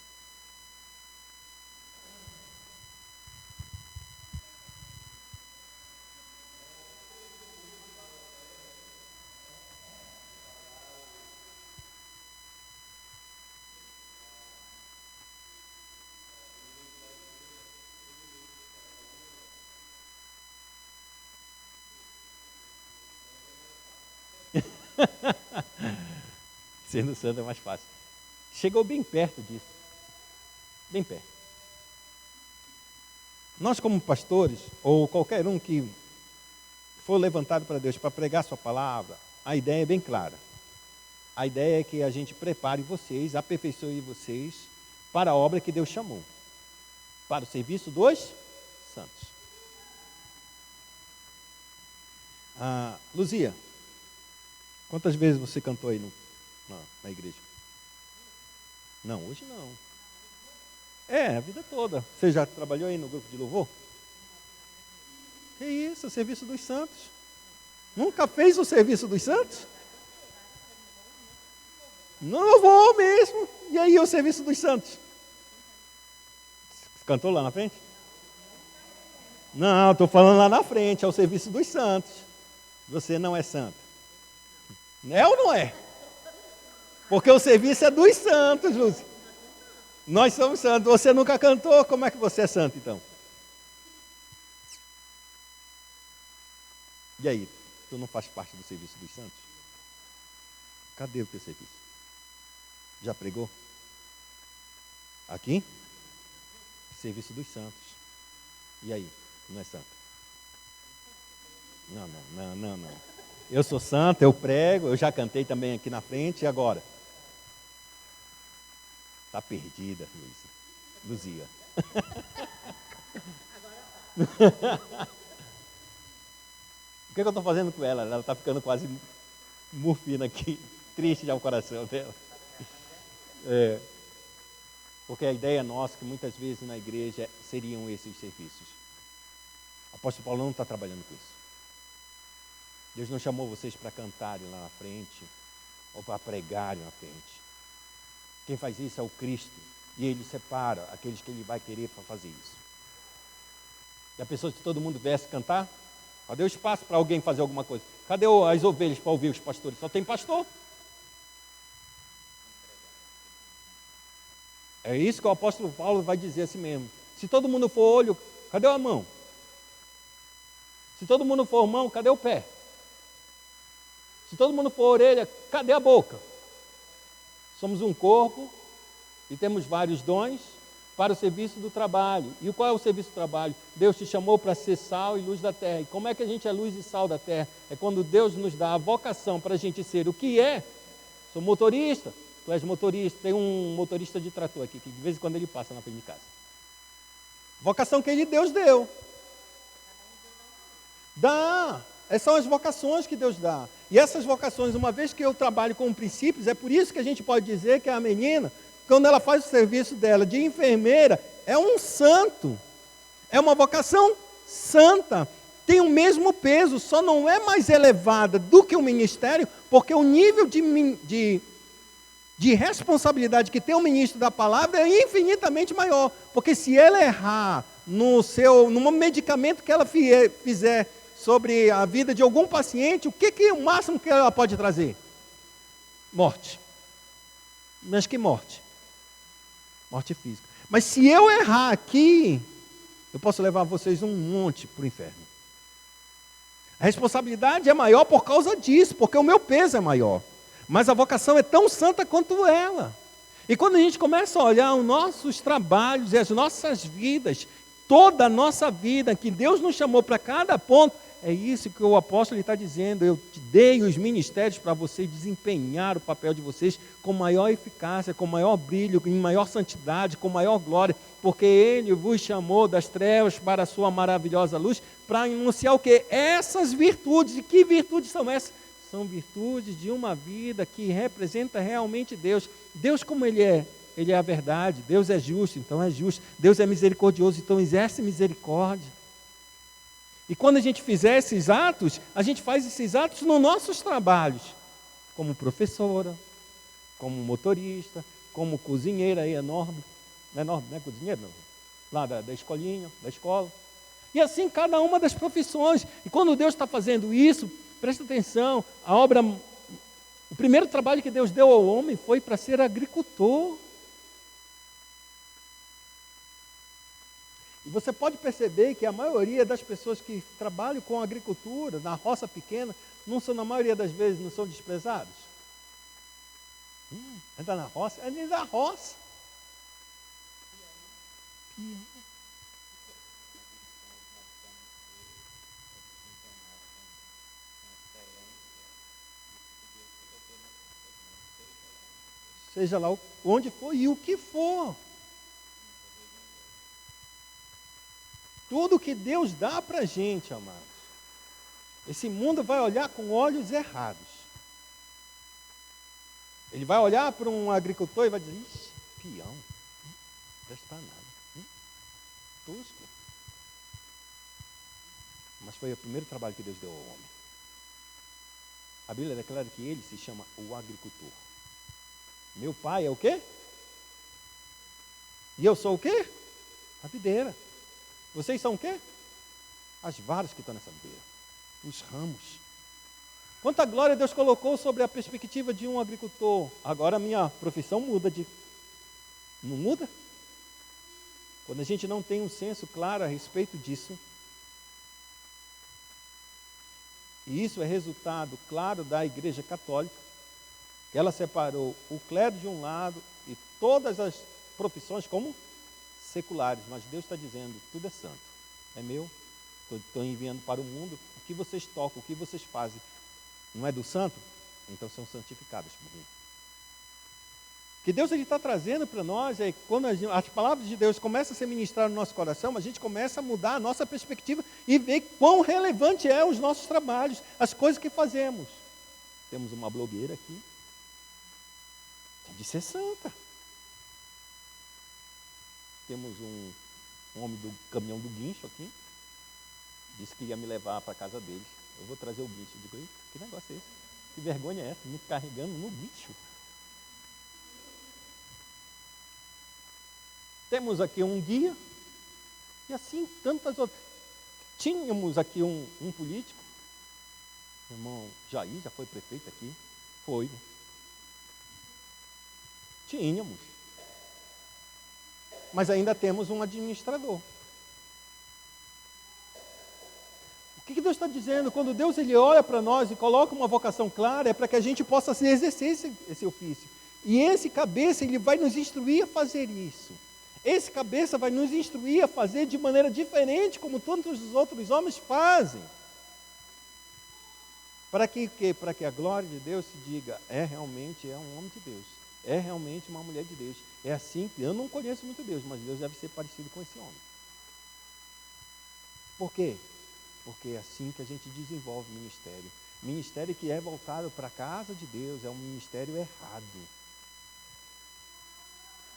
Sendo santo é mais fácil. Chegou bem perto disso. Bem perto. Nós, como pastores, ou qualquer um que for levantado para Deus para pregar sua palavra, a ideia é bem clara. A ideia é que a gente prepare vocês, aperfeiçoe vocês para a obra que Deus chamou. Para o serviço dos santos. Luzia, quantas vezes você cantou aí na igreja? Não, hoje não. A vida toda. Você já trabalhou aí no grupo de louvor? Que isso, o serviço dos santos. Nunca fez o serviço dos santos? Não vou mesmo. E aí o serviço dos santos? Você cantou lá na frente? Não, estou falando lá na frente, é o serviço dos santos. Você não é santo. É ou não é? Porque o serviço é dos santos, Lúcia. Nós somos santos. Você nunca cantou, como é que você é santo, então? E aí, tu não faz parte do serviço dos santos? Cadê o teu serviço? Já pregou? Aqui? Serviço dos santos. E aí, não é santo? Não. Eu sou santo, eu prego, eu já cantei também aqui na frente, e agora? Está perdida, Luzia. O que eu estou fazendo com ela? Ela está ficando quase morfina aqui, triste já o coração dela. Porque a ideia nossa, que muitas vezes na igreja seriam esses serviços. O apóstolo Paulo não está trabalhando com isso. Deus não chamou vocês para cantarem lá na frente, ou para pregarem na frente. Quem faz isso é o Cristo, e Ele separa aqueles que Ele vai querer para fazer isso. E a pessoa, se todo mundo viesse cantar, cadê o espaço para alguém fazer alguma coisa? Cadê as ovelhas para ouvir os pastores? Só tem pastor. É isso que o apóstolo Paulo vai dizer assim mesmo. Se todo mundo for olho, cadê a mão? Se todo mundo for mão, cadê o pé? Se todo mundo for orelha, cadê a boca? Somos um corpo e temos vários dons, para o serviço do trabalho. E qual é o serviço do trabalho? Deus te chamou para ser sal e luz da terra. E como é que a gente é luz e sal da terra? É quando Deus nos dá a vocação para a gente ser o que é. Sou motorista, tu és motorista. Tem um motorista de trator aqui, que de vez em quando ele passa na frente de casa. Vocação que Deus deu. Dá. Essas são as vocações que Deus dá. E essas vocações, uma vez que eu trabalho com princípios, é por isso que a gente pode dizer que a menina, quando ela faz o serviço dela de enfermeira, é um santo. É uma vocação santa. Tem o mesmo peso, só não é mais elevada do que o ministério, porque o nível de responsabilidade que tem o ministro da palavra é infinitamente maior. Porque se ela errar no medicamento que ela fizer sobre a vida de algum paciente, o que é o máximo que ela pode trazer? Morte. Mas que morte? Morte física. Mas se eu errar aqui, eu posso levar vocês um monte para o inferno. A responsabilidade é maior por causa disso, porque o meu peso é maior. Mas a vocação é tão santa quanto ela. E quando a gente começa a olhar os nossos trabalhos e as nossas vidas, toda a nossa vida, que Deus nos chamou para cada ponto, é isso que o apóstolo está dizendo. Eu te dei os ministérios para vocês desempenhar o papel de vocês com maior eficácia, com maior brilho, em maior santidade, com maior glória, porque Ele vos chamou das trevas para a sua maravilhosa luz, para anunciar o quê? Essas virtudes. E que virtudes são essas? São virtudes de uma vida que representa realmente Deus. Deus como Ele é a verdade. Deus é justo, então é justo. Deus é misericordioso, então exerce misericórdia. E quando a gente fizer esses atos, a gente faz esses atos nos nossos trabalhos, como professora, como motorista, como cozinheira, aí é Norma, não é Norma, não é cozinheira, não, lá da escolinha, da escola. E assim cada uma das profissões. E quando Deus está fazendo isso, presta atenção, o primeiro trabalho que Deus deu ao homem foi para ser agricultor. E você pode perceber que a maioria das pessoas que trabalham com agricultura, na roça pequena, não são, na maioria das vezes, não são desprezados. Entra na roça, é nem da roça. Seja lá onde for e o que for. Tudo que Deus dá para a gente, amados. Esse mundo vai olhar com olhos errados. Ele vai olhar para um agricultor e vai dizer, ixi, peão, não presta para nada. Tosco. Mas foi o primeiro trabalho que Deus deu ao homem. A Bíblia declara que ele se chama o agricultor. Meu pai é o quê? E eu sou o quê? A videira. Vocês são o quê? As varas que estão nessa videira. Os ramos. Quanta glória Deus colocou sobre a perspectiva de um agricultor. Agora a minha profissão muda de... Não muda? Quando a gente não tem um senso claro a respeito disso, e isso é resultado claro da Igreja Católica, que ela separou o clero de um lado e todas as profissões como seculares, mas Deus está dizendo, tudo é santo, é meu, estou enviando para o mundo, o que vocês tocam, o que vocês fazem, não é do santo? Então são santificados por mim. O que Deus está trazendo para nós é que quando as palavras de Deus começam a ser ministradas no nosso coração, a gente começa a mudar a nossa perspectiva e ver quão relevante é os nossos trabalhos, as coisas que fazemos. Temos uma blogueira aqui, tem de ser santa. Temos um homem do caminhão do guincho aqui, disse que ia me levar para a casa dele. Eu vou trazer o guincho. Eu digo, que negócio é esse? Que vergonha é essa? Me carregando no guincho. Temos aqui um guia, e assim tantas outras. Tínhamos aqui um político, o irmão Jair, já foi prefeito aqui? Foi. Tínhamos. Mas ainda temos um administrador. O que Deus está dizendo? Quando Deus ele olha para nós e coloca uma vocação clara, é para que a gente possa exercer esse ofício. E esse cabeça, ele vai nos instruir a fazer isso. Esse cabeça vai nos instruir a fazer de maneira diferente, como tantos os outros homens fazem. Para que a glória de Deus se diga, realmente é um homem de Deus, é realmente uma mulher de Deus. É assim que eu não conheço muito Deus, mas Deus deve ser parecido com esse homem. Por quê? Porque é assim que a gente desenvolve o ministério. Ministério que é voltado para a casa de Deus é um ministério errado.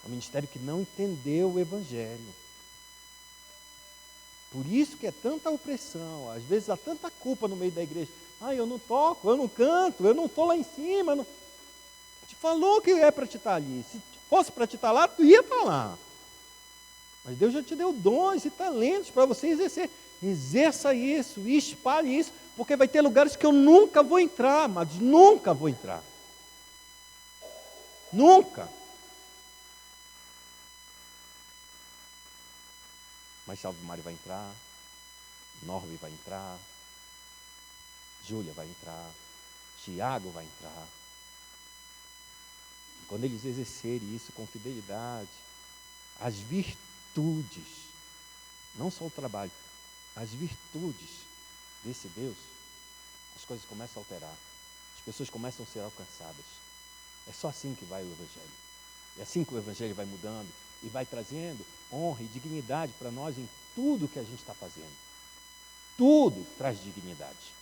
É um ministério que não entendeu o Evangelho. Por isso que é tanta opressão, às vezes há tanta culpa no meio da igreja. Eu não toco, eu não canto, eu não estou lá em cima. Não... Te falou que é para te estar ali. Se fosse para te estar lá, tu ia estar lá. Mas Deus já te deu dons e talentos para você exercer. Exerça isso e espalhe isso, porque vai ter lugares que eu nunca vou entrar, mas nunca vou entrar. Nunca. Mas Salve Mário vai entrar, Norby vai entrar, Júlia vai entrar, Tiago vai entrar. Quando eles exercerem isso com fidelidade, as virtudes, não só o trabalho, as virtudes desse Deus, as coisas começam a alterar, as pessoas começam a ser alcançadas. É só assim que vai o Evangelho. É assim que o Evangelho vai mudando e vai trazendo honra e dignidade para nós em tudo que a gente está fazendo. Tudo traz dignidade.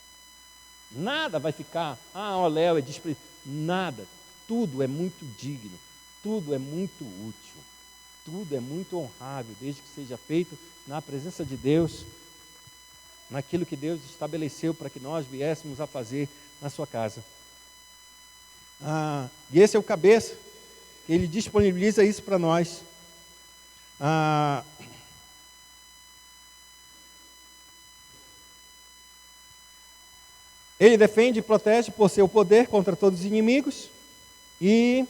Nada vai ficar, o Léo é desprezível. Nada. Tudo é muito digno. Tudo é muito útil. Tudo é muito honrável, desde que seja feito na presença de Deus, naquilo que Deus estabeleceu para que nós viéssemos a fazer na sua casa. E esse é o cabeça, que ele disponibiliza isso para nós. Ele defende e protege por seu poder contra todos os inimigos. E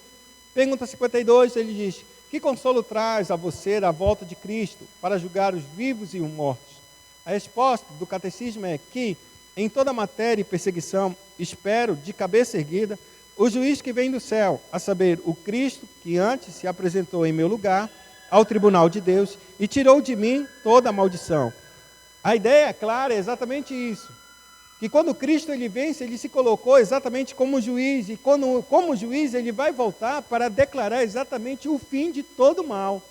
pergunta 52, ele diz: que consolo traz a você a volta de Cristo para julgar os vivos e os mortos? A resposta do catecismo é que, em toda matéria e perseguição, espero, de cabeça erguida, o juiz que vem do céu, a saber, o Cristo que antes se apresentou em meu lugar ao tribunal de Deus e tirou de mim toda a maldição. A ideia clara é exatamente isso, que quando Cristo ele vence, ele se colocou exatamente como juiz, e como juiz ele vai voltar para declarar exatamente o fim de todo mal.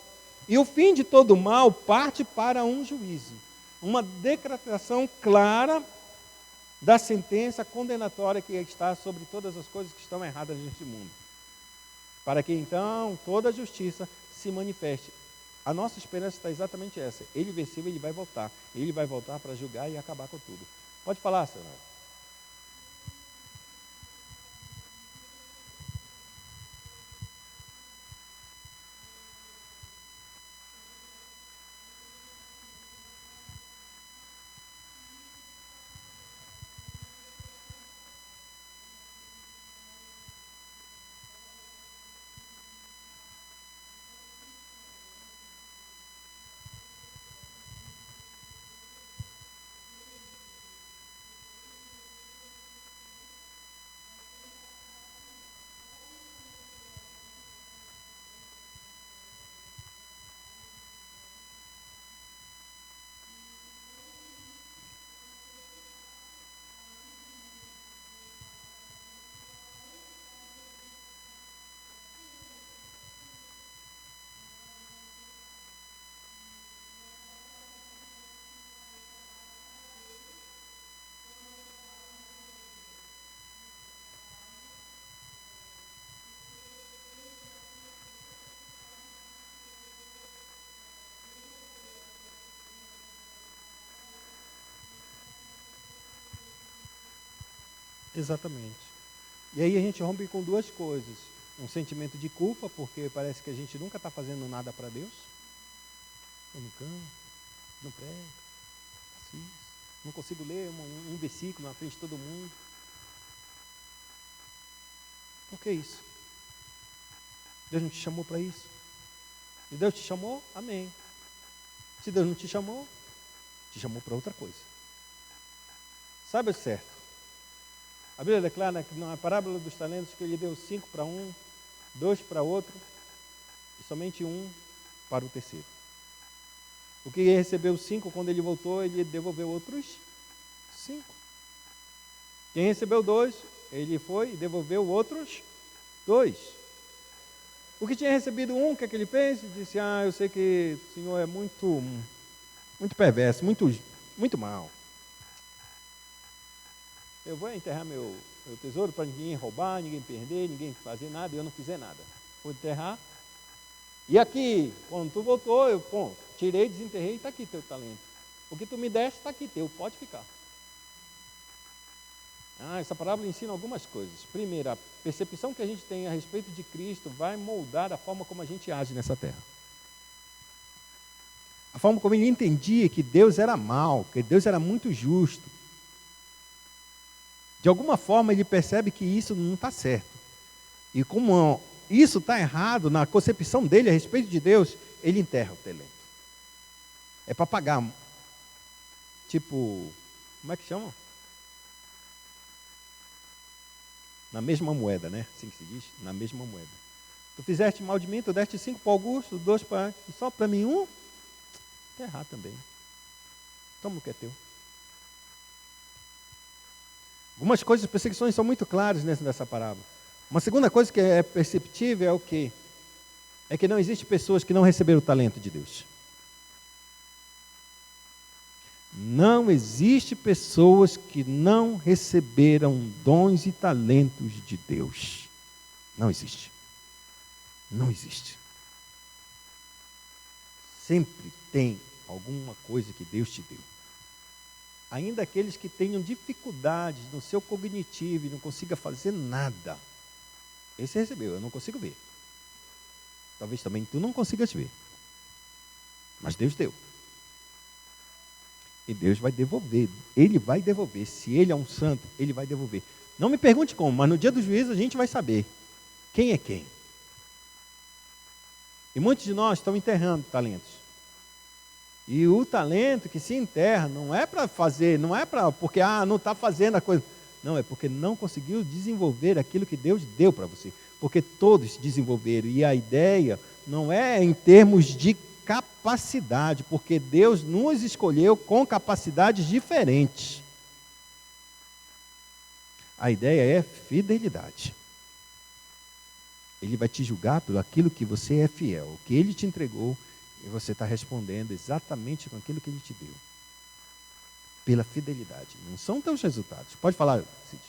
E o fim de todo mal parte para um juízo, uma decretação clara da sentença condenatória que está sobre todas as coisas que estão erradas neste mundo. Para que então toda a justiça se manifeste. A nossa esperança está exatamente essa. Ele venceu, ele vai voltar. Ele vai voltar para julgar e acabar com tudo. Pode falar, senhor. Exatamente. E aí a gente rompe com duas coisas. Um sentimento de culpa, porque parece que a gente nunca está fazendo nada para Deus. Eu não canto, não prego, faço isso, não consigo ler um versículo na frente de todo mundo. Por que isso? Deus não te chamou para isso? Se Deus te chamou, amém. Se Deus não te chamou para outra coisa. Sabe o certo? A Bíblia declara que na parábola dos talentos que ele deu 5 para um, 2 para outro, e somente um para o terceiro. O que recebeu 5, quando ele voltou, ele devolveu outros 5. Quem recebeu 2, ele foi e devolveu outros 2. O que tinha recebido 1, o que é que ele fez? Disse, eu sei que o senhor é muito perverso, muito mal. Eu vou enterrar meu tesouro para ninguém roubar, ninguém perder, ninguém fazer nada, e eu não fizer nada. Vou enterrar. E aqui, quando tu voltou, eu tirei, desenterrei, está aqui teu talento. O que tu me deste está aqui teu, pode ficar. Essa parábola ensina algumas coisas. Primeiro, a percepção que a gente tem a respeito de Cristo vai moldar a forma como a gente age nessa terra. A forma como ele entendia que Deus era mau, que Deus era muito justo. De alguma forma ele percebe que isso não está certo. E como isso está errado na concepção dele a respeito de Deus, ele enterra o talento. É para pagar. Tipo, como é que chama? Na mesma moeda, né? Assim que se diz, na mesma moeda. Tu fizeste mal de mim, tu deste 5 para Augusto, 2 para... Só para mim 1? Está errado também. Toma o que é teu. Algumas coisas, perseguições são muito claras nessa parábola. Uma segunda coisa que é perceptível é o quê? É que não existe pessoas que não receberam o talento de Deus. Não existe pessoas que não receberam dons e talentos de Deus. Não existe. Não existe. Sempre tem alguma coisa que Deus te deu. Ainda aqueles que tenham dificuldades no seu cognitivo e não consiga fazer nada. Esse recebeu, eu não consigo ver. Talvez também tu não consigas ver. Mas Deus deu. E Deus vai devolver. Ele vai devolver. Se Ele é um santo, Ele vai devolver. Não me pergunte como, mas no dia do juízo a gente vai saber quem é quem. E muitos de nós estão enterrando talentos. E o talento que se enterra não é para fazer, não é para porque não está fazendo a coisa. Não, é porque não conseguiu desenvolver aquilo que Deus deu para você. Porque todos se desenvolveram. E a ideia não é em termos de capacidade, porque Deus nos escolheu com capacidades diferentes. A ideia é fidelidade. Ele vai te julgar pelo aquilo que você é fiel, o que Ele te entregou, e você está respondendo exatamente com aquilo que Ele te deu. Pela fidelidade. Não são teus resultados. Pode falar, Cid.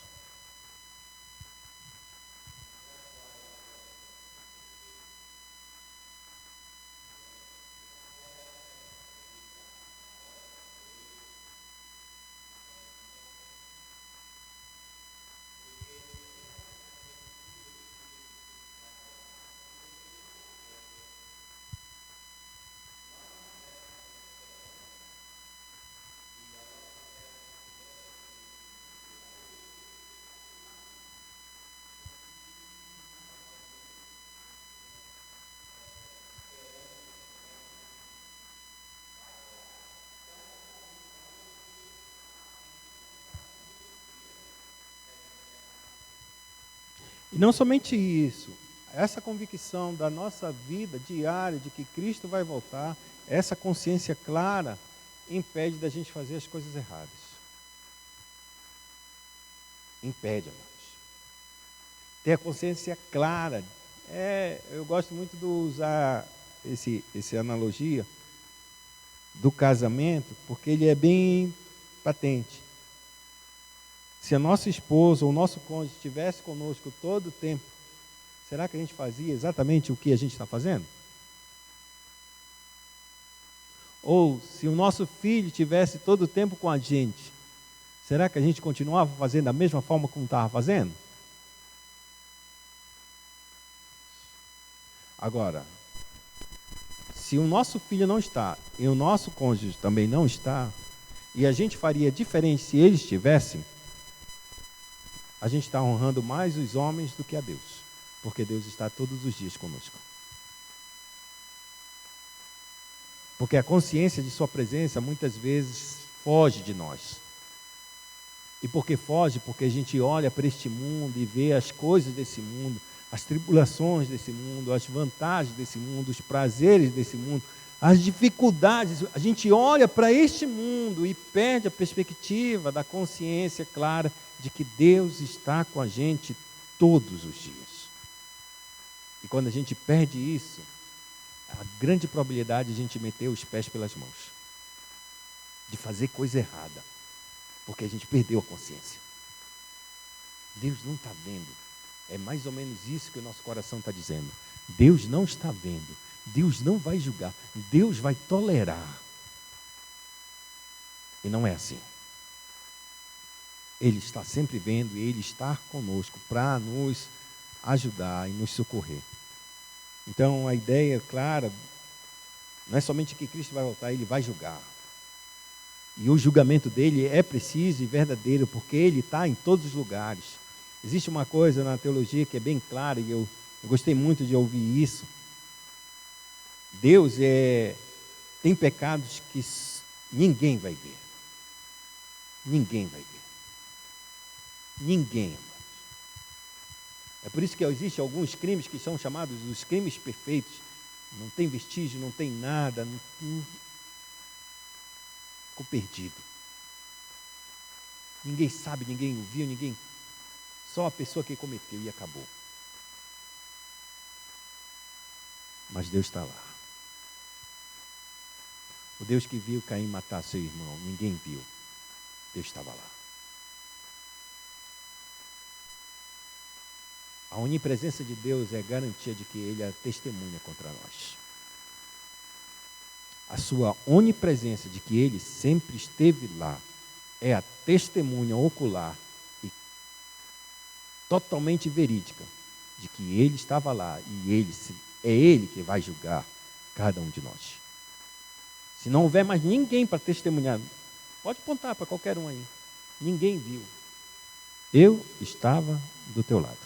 E não somente isso, essa convicção da nossa vida diária de que Cristo vai voltar, essa consciência clara, impede da gente fazer as coisas erradas. Impede, amados. Ter a consciência clara. Eu gosto muito de usar essa analogia do casamento, porque ele é bem patente. Se a nossa esposa ou o nosso cônjuge estivesse conosco todo o tempo, será que a gente fazia exatamente o que a gente está fazendo? Ou se o nosso filho estivesse todo o tempo com a gente, será que a gente continuava fazendo da mesma forma como estava fazendo? Agora, se o nosso filho não está e o nosso cônjuge também não está, e a gente faria diferente se eles estivessem, a gente está honrando mais os homens do que a Deus, porque Deus está todos os dias conosco. Porque a consciência de sua presença muitas vezes foge de nós. E por que foge? Porque a gente olha para este mundo e vê as coisas desse mundo, as tribulações desse mundo, as vantagens desse mundo, os prazeres desse mundo, as dificuldades. A gente olha para este mundo e perde a perspectiva da consciência clara de que Deus está com a gente todos os dias. E quando a gente perde isso, a grande probabilidade de a gente meter os pés pelas mãos, de fazer coisa errada, porque a gente perdeu a consciência. Deus não está vendo. É mais ou menos isso que o nosso coração está dizendo. Deus não está vendo. Deus não vai julgar. Deus vai tolerar. E não é assim. Ele está sempre vendo e Ele está conosco para nos ajudar e nos socorrer. Então, a ideia clara não é somente que Cristo vai voltar, Ele vai julgar. E o julgamento dele é preciso e verdadeiro, porque Ele está em todos os lugares. Existe uma coisa na teologia que é bem clara, e eu gostei muito de ouvir isso. Deus tem pecados que ninguém vai ver. Ninguém vai ver. Ninguém. É por isso que existem alguns crimes que são chamados os crimes perfeitos. Não tem vestígio, não tem nada. Ficou perdido. Ninguém sabe, ninguém ouviu, ninguém... Só a pessoa que cometeu e acabou. Mas Deus está lá. O Deus que viu Caim matar seu irmão, ninguém viu. Deus estava lá. A onipresença de Deus é garantia de que Ele é testemunha contra nós. A sua onipresença de que Ele sempre esteve lá é a testemunha ocular e totalmente verídica de que Ele estava lá e é Ele que vai julgar cada um de nós. Se não houver mais ninguém para testemunhar, pode apontar para qualquer um aí. Ninguém viu. Eu estava do teu lado.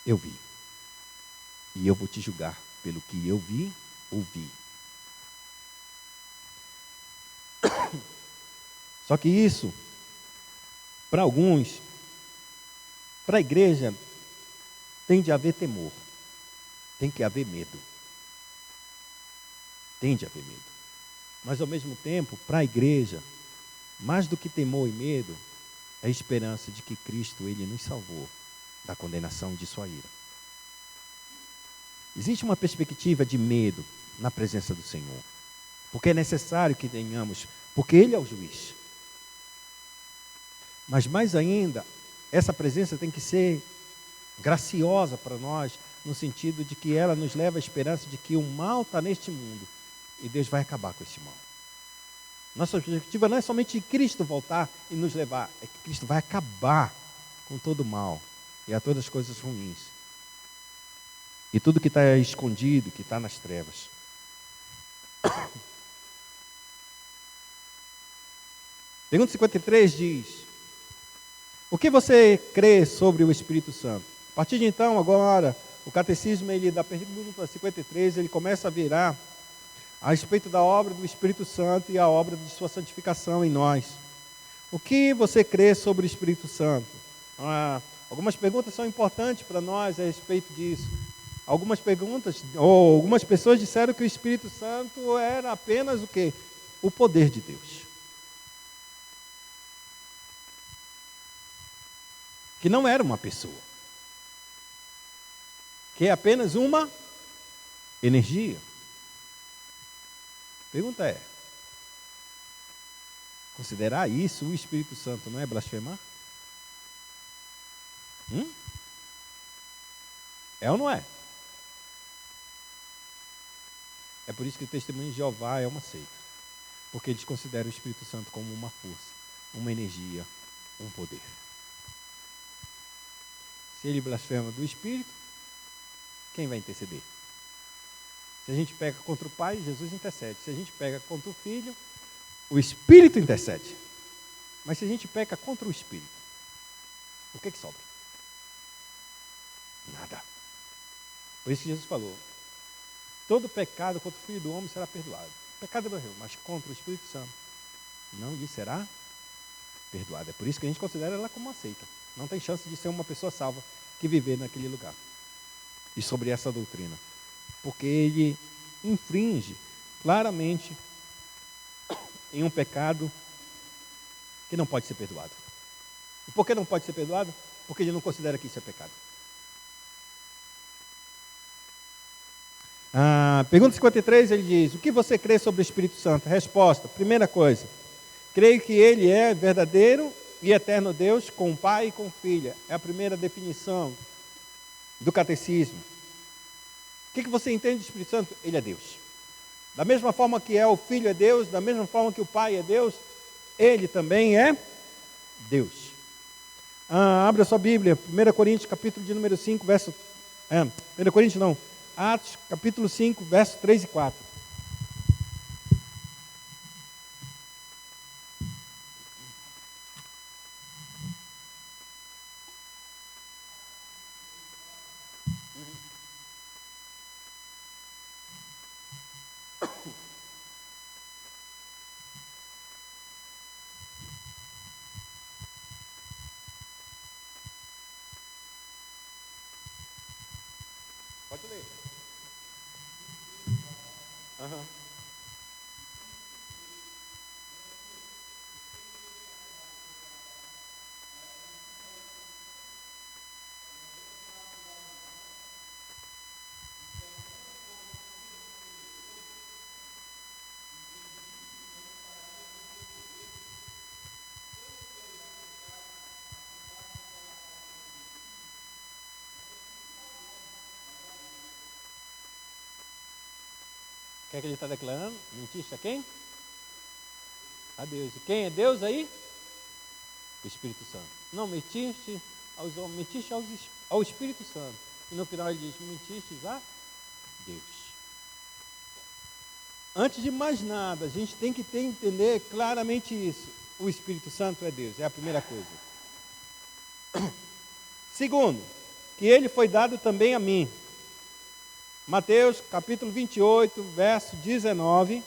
Eu vi. E eu vou te julgar pelo que eu vi, ouvi. Só que isso, para alguns, para a igreja, tem de haver temor. Tem que haver medo. Tem de haver medo. Mas, ao mesmo tempo, para a igreja, mais do que temor e medo, é a esperança de que Cristo, Ele nos salvou da condenação de sua ira. Existe uma perspectiva de medo na presença do Senhor, porque é necessário que tenhamos, porque Ele é o juiz. Mas mais ainda, essa presença tem que ser graciosa para nós, no sentido de que ela nos leva à esperança de que o mal está neste mundo e Deus vai acabar com esse mal. Nossa perspectiva não é somente Cristo voltar e nos levar, é que Cristo vai acabar com todo o mal e a todas as coisas ruins. E tudo que está escondido, que está nas trevas. Pergunta 53 diz: o que você crê sobre o Espírito Santo? A partir de então, agora, o catecismo, ele da pergunta 53, ele começa a virar a respeito da obra do Espírito Santo e a obra de sua santificação em nós. O que você crê sobre o Espírito Santo? Algumas perguntas são importantes para nós a respeito disso. Algumas perguntas, ou algumas pessoas disseram que o Espírito Santo era apenas o quê? O poder de Deus. Que não era uma pessoa. Que é apenas uma energia. A pergunta é: considerar isso o Espírito Santo não é blasfemar? É ou não é? É por isso que o testemunho de Jeová é uma seita. Porque eles consideram o Espírito Santo como uma força, uma energia, um poder. Se ele blasfema do Espírito, quem vai interceder? Se a gente pega contra o Pai, Jesus intercede. Se a gente pega contra o Filho, o Espírito intercede. Mas se a gente peca contra o Espírito, o que sobra? Nada. Por isso que Jesus falou: todo pecado contra o Filho do Homem será perdoado. O pecado morreu, mas contra o Espírito Santo não lhe será perdoado. É por isso que a gente considera ela como uma seita. Não tem chance de ser uma pessoa salva. que viver naquele lugar. E sobre essa doutrina. Porque ele infringe claramente em um pecado que não pode ser perdoado. E por que não pode ser perdoado? Porque ele não considera que isso é pecado. Pergunta 53, ele diz: o que você crê sobre o Espírito Santo? Resposta: primeira coisa, creio que ele é verdadeiro e eterno Deus com o Pai e com o Filho. É a primeira definição do catecismo. O que você entende do Espírito Santo? Ele é Deus. Da mesma forma que o Filho é Deus, da mesma forma que o Pai é Deus, ele também é Deus. Abra a sua Bíblia, 1 Coríntios, capítulo de número 5, verso... 1 Coríntios não, Atos, capítulo 5, verso 3 e 4. Pode ler. Aham. O que é que ele está declarando? Mentiste a quem? A Deus. E quem é Deus aí? O Espírito Santo. Não mentiste aos homens, mentiste ao Espírito Santo. E no final ele diz: mentistes a Deus. Antes de mais nada, a gente tem que entender claramente isso. O Espírito Santo é Deus, é a primeira coisa. Segundo, que ele foi dado também a mim. Mateus capítulo 28, verso 19.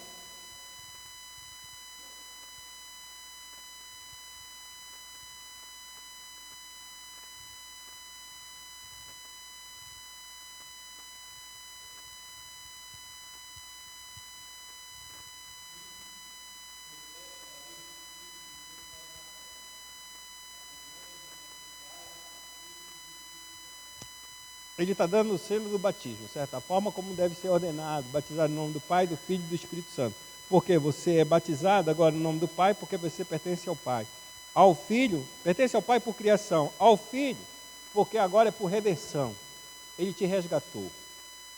Ele está dando o selo do batismo, certo? A forma como deve ser ordenado, batizado no nome do Pai, do Filho e do Espírito Santo. Porque você é batizado agora no nome do Pai, porque você pertence ao Pai. Ao Filho, pertence ao Pai por criação. Ao Filho, porque agora é por redenção. Ele te resgatou.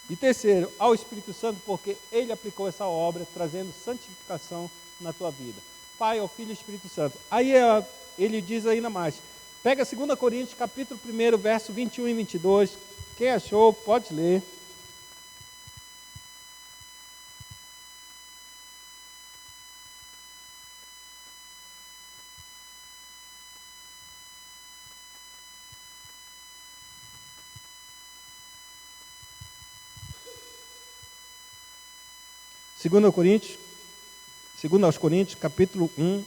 E terceiro, ao Espírito Santo, porque ele aplicou essa obra, trazendo santificação na tua vida. Pai, ao Filho e Espírito Santo. Aí ele diz ainda mais. Pega 2 Coríntios, capítulo 1, verso 21 e 22. Quem achou, pode ler. Segundo aos Coríntios, capítulo 1,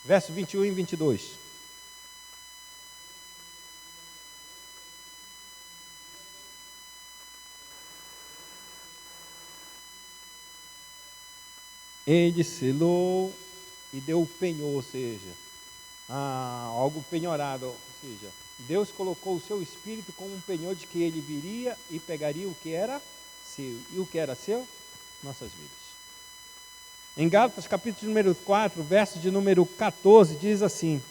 verso 21 e 22. Ele selou e deu o penhor, ou seja, algo penhorado, ou seja, Deus colocou o seu Espírito como um penhor de que ele viria e pegaria o que era seu. E o que era seu? Nossas vidas. Em Gálatas capítulo número 4, verso de número 14, diz assim,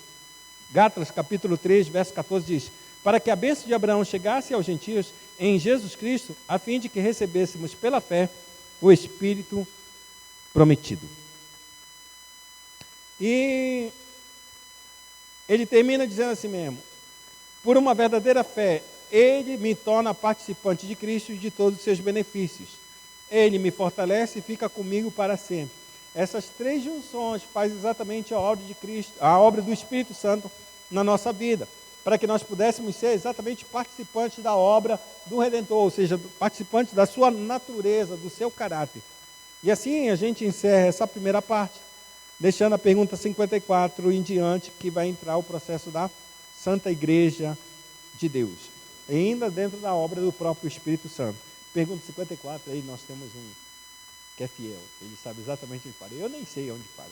Gálatas capítulo 3, verso 14 diz: para que a bênção de Abraão chegasse aos gentios em Jesus Cristo, a fim de que recebêssemos pela fé o Espírito prometido. E ele termina dizendo assim mesmo: por uma verdadeira fé, ele me torna participante de Cristo e de todos os seus benefícios. Ele me fortalece e fica comigo para sempre. Essas três junções fazem exatamente a obra de Cristo, a obra do Espírito Santo na nossa vida, para que nós pudéssemos ser exatamente participantes da obra do Redentor, ou seja, participantes da sua natureza, do seu caráter. E assim a gente encerra essa primeira parte, deixando a pergunta 54 em diante, que vai entrar o processo da Santa Igreja de Deus, ainda dentro da obra do próprio Espírito Santo. Pergunta 54, aí nós temos um que é fiel, ele sabe exatamente onde para. Eu nem sei onde para,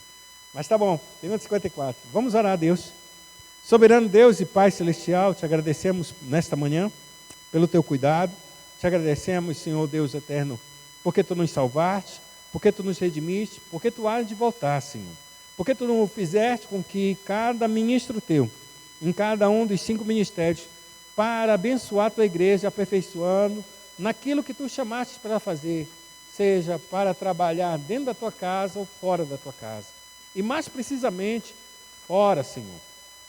mas tá bom. Pergunta 54, vamos orar a Deus. Soberano Deus e Pai Celestial, te agradecemos nesta manhã pelo teu cuidado, te agradecemos, Senhor Deus eterno, porque tu nos salvaste, porque tu nos redimiste, porque tu hás de voltar, Senhor, porque tu não fizeste com que cada ministro teu, em cada um dos 5 ministérios, para abençoar a tua igreja, aperfeiçoando naquilo que tu chamaste para fazer, seja para trabalhar dentro da tua casa ou fora da tua casa, e mais precisamente, fora, Senhor,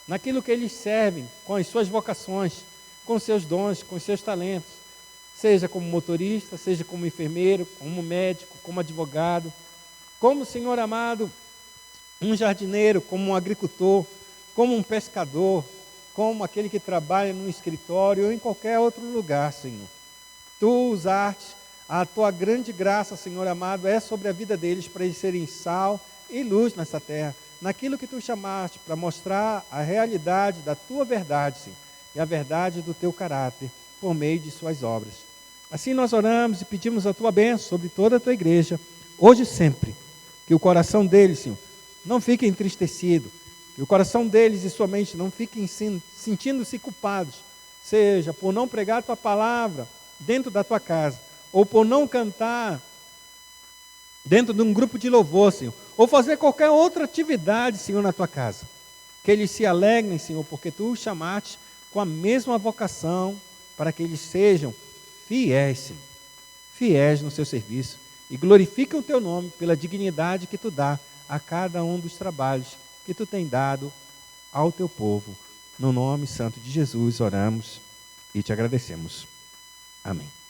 naquilo que eles servem, com as suas vocações, com os seus dons, com os seus talentos, seja como motorista, seja como enfermeiro, como médico, como advogado, como, Senhor amado, um jardineiro, como um agricultor, como um pescador, como aquele que trabalha num escritório ou em qualquer outro lugar, Senhor. Tu usaste, a tua grande graça, Senhor amado, é sobre a vida deles para eles serem sal e luz nessa terra, naquilo que tu chamaste para mostrar a realidade da tua verdade, Senhor, e a verdade do teu caráter por meio de suas obras. Assim nós oramos e pedimos a tua bênção sobre toda a tua igreja, hoje e sempre, que o coração deles, Senhor, não fique entristecido, que o coração deles e sua mente não fiquem sentindo-se culpados, seja por não pregar a tua palavra dentro da tua casa, ou por não cantar dentro de um grupo de louvor, Senhor, ou fazer qualquer outra atividade, Senhor, na tua casa. Que eles se alegrem, Senhor, porque tu os chamaste com a mesma vocação, para que eles sejam fiéis, Senhor, fiéis no seu serviço, e glorifiquem o teu nome pela dignidade que tu dá a cada um dos trabalhos que tu tem dado ao teu povo. No nome santo de Jesus oramos e te agradecemos. Amém.